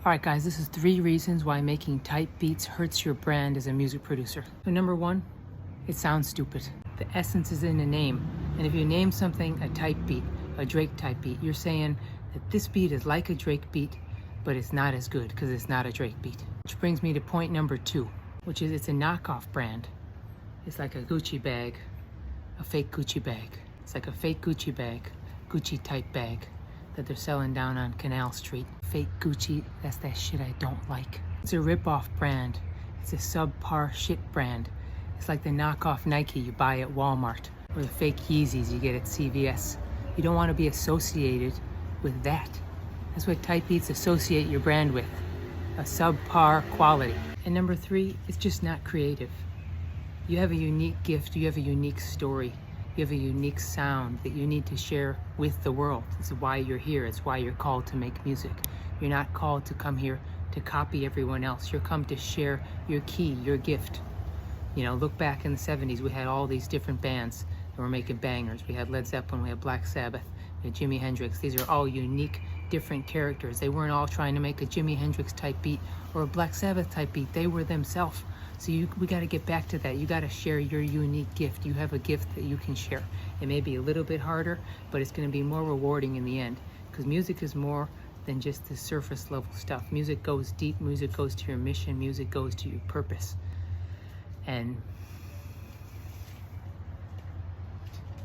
Alright guys, this is 3 reasons why making type beats hurts your brand as a music producer. So number 1, it sounds stupid. The essence is in the name. And if you name something a type beat, a Drake type beat, you're saying that this beat is like a Drake beat, but it's not as good because it's not a Drake beat. Which brings me to point number 2, which is it's a knockoff brand. It's like a Gucci bag, a fake Gucci bag. It's like a fake Gucci bag, Gucci type bag that they're selling down on Canal Street. Fake Gucci, that's that shit I don't like. It's a rip-off brand. It's a subpar shit brand. It's like the knockoff Nike you buy at Walmart, or the fake Yeezys you get at CVS. You don't want to be associated with that. That's what type beats associate your brand with, a subpar quality. And number 3, it's just not creative. You have a unique gift, you have a unique story. You have a unique sound that you need to share with the world. It's why you're here. It's why you're called to make music. You're not called to come here to copy everyone else. You're come to share your key, your gift. You know, look back in the 70s, we had all these different bands that were making bangers. We had Led Zeppelin, we had Black Sabbath, we had Jimi Hendrix. These are all unique, different characters. They weren't all trying to make a Jimi Hendrix type beat or a Black Sabbath type beat. They were themselves. So we got to get back to that. You got to share your unique gift. You have a gift that you can share. It may be a little bit harder, but it's going to be more rewarding in the end, because music is more than just the surface level stuff. Music goes deep. Music goes to your mission. Music goes to your purpose. And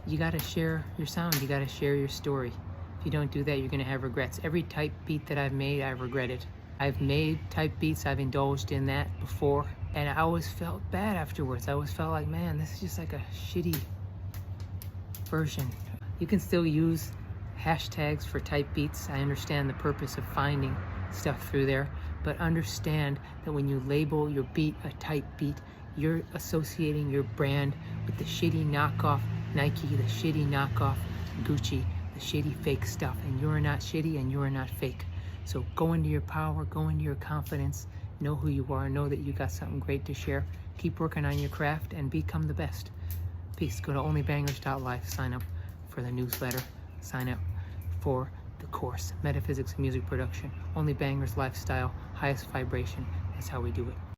you got to share your sound. You got to share your story. If you don't do that, you're going to have regrets. Every type beat that I've made, I've regretted. I've made type beats, I've indulged in that before, and I always felt bad afterwards. I always felt like, man, this is just like a shitty version. You can still use hashtags for type beats. I understand the purpose of finding stuff through there, but understand that when you label your beat a type beat, you're associating your brand with the shitty knockoff Nike, the shitty knockoff Gucci, the shitty fake stuff, and you're not shitty and you're not fake. So go into your power, go into your confidence, know who you are, know that you got something great to share. Keep working on your craft and become the best. Peace. Go to onlybangers.life, sign up for the newsletter, sign up for the course, Metaphysics of Music Production. Only Bangers Lifestyle, highest vibration. That's how we do it.